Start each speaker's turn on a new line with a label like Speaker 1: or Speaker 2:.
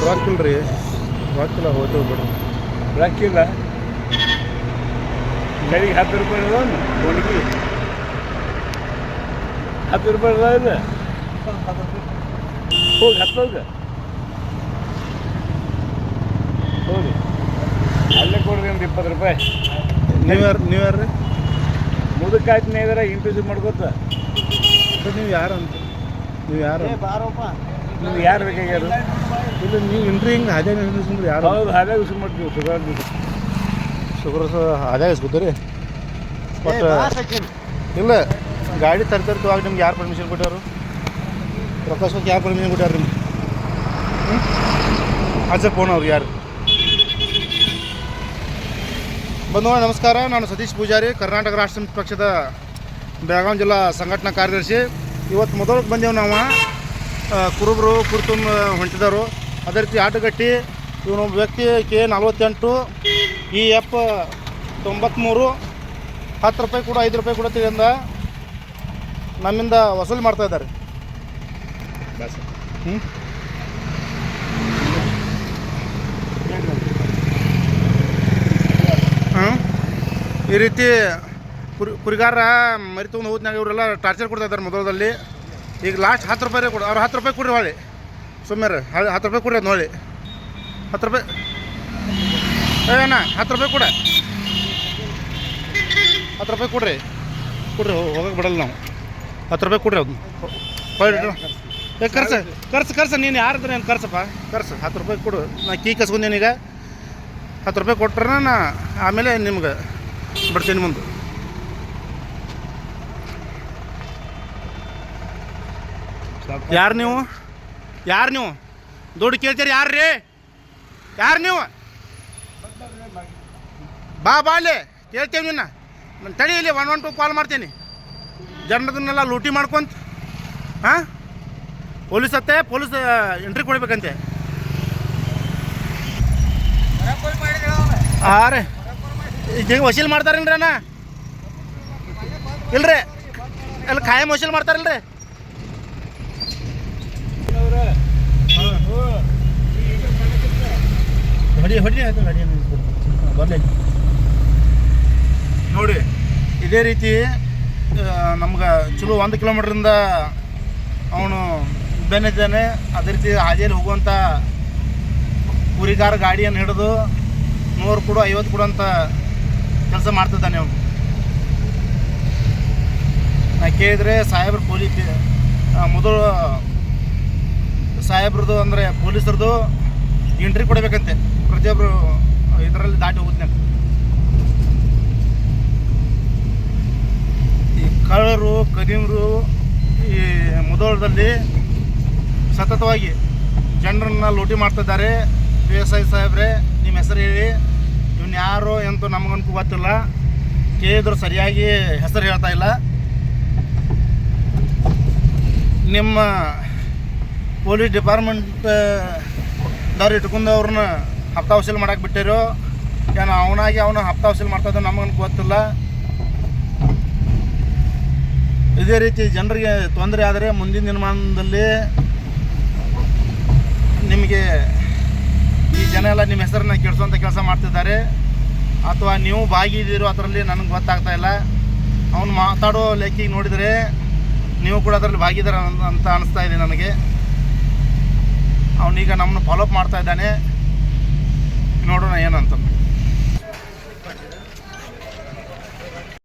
Speaker 1: ರೊಕ್ಕಿಲ್ಲ ರೀ, ರೊಕ್ಕಿಲ್ಲ, ಹೋಗ್ತೇವೆ ಬಿಡ್ರಿ.
Speaker 2: ರೊಕ್ಕಿಲ್ಲ, ಗಡಿಗೆ 10 ರೂಪಾಯಿ ಅದಾವನು ಒಣಗಿ 10 ರೂಪಾಯಿ ಅದಾವಿಲ್ಲ. ಹೋಗಿ ಹತ್ತೋಗ ಹೋಗಿ ಅಲ್ಲೇ ಕೊಡ್ರಿ ಒಂದು 20 ರೂಪಾಯಿ.
Speaker 1: ನೀವು ಯಾರು ರೀ?
Speaker 2: ಮುದಕ್ಕಾಯ್ತು ಇದಾರ ಇಂಟ್ಯೂಸ್ ಮಾಡ್ಕೋತ.
Speaker 1: ನೀವು ಯಾರು ಅಂತ? ನೀವು ಯಾರು?
Speaker 2: ನಿಮ್ಗೆ ಯಾರು ಬೇಕಾಗ್ಯಾರು?
Speaker 1: ಇಲ್ಲ ನೀವು ಇಂಟ್ರಿ ಹಿಂಗೆ ಹಾದ್ಯಾಗ ನಿಲ್ಲಿಸಿದ್ರೆ ಯಾರು?
Speaker 2: ಹೌದು, ಹಾಗೆ ಯೂಸ್ ಮಾಡ್ತೀವಿ.
Speaker 1: ಶುಗರ್ ಹಾದ್ಯಾಗ ಇಸ್ಕೊತೀರಿ ಬಟ್ ಇಲ್ಲ ಗಾಡಿ ತರ್ತಿರ್ತೀವಿ. ಆಗ ನಿಮ್ಗೆ ಯಾರು ಪರ್ಮಿಷನ್ ಕೊಟ್ಟಾರು? ಪ್ರಕಾಶಕ್ಕೆ ಯಾರು ಪರ್ಮಿಷನ್ ಕೊಟ್ಟಾರ ನಿಮ್ಗೆ? ಅಜ್ಜ ಫೋನ್ ಅವ್ರು ಯಾರು ಬಂಧುಗಳ ನಮಸ್ಕಾರ. ನಾನು ಸತೀಶ್ ಪೂಜಾರಿ, ಕರ್ನಾಟಕ ರಾಷ್ಟ್ರ ಸಮಿತಿ ಪಕ್ಷದ ಬೆಳಗಾವಿ ಜಿಲ್ಲಾ ಸಂಘಟನಾ ಕಾರ್ಯದರ್ಶಿ. ಇವತ್ತು ಮೊದಲಿಗೆ ಬಂದೇವು ನಾವು. ಕುರುಬರು ಕುರ್ತುಂಬ ಹೊಂಟಿದವರು. ಅದೇ ರೀತಿ ಆಟಗಟ್ಟಿ ಇವನೊಬ್ಬ ವ್ಯಕ್ತಿ K48 EF 93 10 ರೂಪಾಯಿ ಕೂಡ 5 ರೂಪಾಯಿ ಕೂಡ ತಿಳಿಯಿಂದ ನಮ್ಮಿಂದ ವಸೂಲಿ ಮಾಡ್ತಾ ಇದ್ದಾರೆ. ಈ ರೀತಿ ಕುರಿಗಾರ ಮರಿ ತೊಗೊಂಡು ಹೋದ್ನಾಗ ಇವರೆಲ್ಲ ಟಾರ್ಚರ್ ಕೊಡ್ತಾ ಇದ್ದಾರೆ ಮೊದಲದಲ್ಲಿ. ಈಗ ಲಾಸ್ಟ್ 10 ರೂಪಾಯಿ ಕೊಡು, ಅವ್ರು 10 ರೂಪಾಯಿ ಕೊಡ್ರಿ ಹೊಳ್ಳಿ. ಸುಮ್ಮನೆ 10 ರೂಪಾಯಿ ಕೊಡ್ರಿ ಅದು ನೋಡಿ. 10 ರೂಪಾಯಿ ಅಣ್ಣ 10 ರೂಪಾಯಿ ಕೊಡ, 10 ರೂಪಾಯಿ ಕೊಡ್ರಿ ಹೋಗಕ್ಕೆ ಬಿಡಲ್ಲ ನಾವು. 10 ರೂಪಾಯಿ ಕೊಡ್ರಿ ಅದು ಕರ್ಸ ನೀನು ಯಾರಿದ್ರೆ ಏನು ಕರ್ಸಪ್ಪ, 10 ರೂಪಾಯಿ ಕೊಡು. ನಾ ಕೀ ಕಸ್ಕೊಂಡೇನೀಗ 10 ರೂಪಾಯಿ ಕೊಟ್ರೆ ನಾ ಆಮೇಲೆ ನಿಮ್ಗೆ ಬಿಡ್ತೀನಿ ಮುಂದೆ. ಯಾರು ನೀವು ದುಡ್ಡು ಕೇಳ್ತೀರಿ? ಯಾರು ನೀವು ಬಾ ಅಲ್ಲಿ ಕೇಳ್ತೇವೆ ನಿನ್ನ. ನಾನು ತಡಿ ಇಲ್ಲಿ 112 ಕಾಲ್ ಮಾಡ್ತೀನಿ. ಜನರದನ್ನೆಲ್ಲ ಲೂಟಿ ಮಾಡ್ಕೊಂತ ಪೊಲೀಸ್ ಎಂಟ್ರಿ ಕೊಡ್ಬೇಕಂತೆ. ರೀ ಈಗ ವಸೂಲಿ ಮಾಡ್ತಾರೇನ್ರಿ ಅಣ್ಣ? ಇಲ್ರಿ ಎಲ್ಲ ಖಾಯಂ ವಸೂಲಿ ಮಾಡ್ತಾರಲ್ರಿ? ನೋಡಿ ಇದೇ ರೀತಿ ನಮ್ಗೆ ಚಲೋ 1 ಕಿಲೋಮೀಟ್ರಿಂದ ಅವನು ಬೆನ್ನಿದ್ದಾನೆ. ಅದೇ ರೀತಿ ಹಾದಿಯಲ್ಲಿ ಹೋಗುವಂಥ ಕುರಿಗಾರ ಗಾಡಿಯನ್ನು ಹಿಡಿದು 100 ಕೊಡು 50 ಕೊಡು ಅಂತ ಕೆಲಸ ಮಾಡ್ತಿದ್ದಾನೆ ಅವನು. ನಾ ಕೇಳಿದರೆ ಸಾಹೇಬ್ರು ಮೊದಲು ಸಾಹೇಬ್ರದ್ದು ಅಂದರೆ ಪೊಲೀಸರದು ಎಂಟ್ರಿ ಕೊಡಬೇಕಂತೆ ಪ್ರತಿಯೊಬ್ಬರು ಇದರಲ್ಲಿ ದಾಟಿ ಹೋಗುತ್ತೆ. ಈ ಕಳ್ಳರು ಕದೀಮರು ಈ ಮುಧೋಳದಲ್ಲಿ ಸತತವಾಗಿ ಜನರನ್ನು ಲೂಟಿ ಮಾಡ್ತಿದ್ದಾರೆ. PSI ಸಾಹೇಬ್ರೆ ನಿಮ್ಮ ಹೆಸರು ಹೇಳಿ. ಇವನು ಯಾರು ಎಂತೂ ನಮಗಂತೂ ಗೊತ್ತಿಲ್ಲ. ಕೇಳಿದ್ರು ಸರಿಯಾಗಿ ಹೆಸರು ಹೇಳ್ತಾ ಇಲ್ಲ. ನಿಮ್ಮ ಪೊಲೀಸ್ ಡಿಪಾರ್ಟ್ಮೆಂಟ್ದವ್ರು ಇಟ್ಕೊಂಡವ್ರನ್ನ ಹಪ್ತಾ ವಸೂಲಿ ಮಾಡಕ್ಕೆ ಬಿಟ್ಟಿರೋ ಏನು ಅವನು ಹಪ್ತಾ ವಸೂಲಿ ಮಾಡ್ತಾಯಿದ್ದ ನಮಗಂತೂ ಗೊತ್ತಿಲ್ಲ. ಇದೇ ರೀತಿ ಜನರಿಗೆ ತೊಂದರೆ ಆದರೆ ಮುಂದಿನ ದಿನಮಾನದಲ್ಲಿ ನಿಮಗೆ ಈ ಜನ ಎಲ್ಲ ನಿಮ್ಮ ಹೆಸರನ್ನ ಕೆಡಿಸುವಂಥ ಕೆಲಸ ಮಾಡ್ತಿದ್ದಾರೆ. ಅಥವಾ ನೀವು ಭಾಗಿದ್ದೀರೋ ಅದರಲ್ಲಿ ನನಗೆ ಗೊತ್ತಾಗ್ತಾ ಇಲ್ಲ. ಅವನು ಮಾತಾಡೋ ಲೆಕ್ಕಿಗೆ ನೋಡಿದರೆ ನೀವು ಕೂಡ ಅದರಲ್ಲಿ ಭಾಗಿದಾರ ಅಂತ ಅನಿಸ್ತಾ ಇದೆ ನನಗೆ. ಅವನೀಗ ನಮ್ಮನ್ನು ಫಾಲೋಅಪ್ ಮಾಡ್ತಾ ಇದ್ದಾನೆ. ನೋಡೋಣ ಏನಂತ.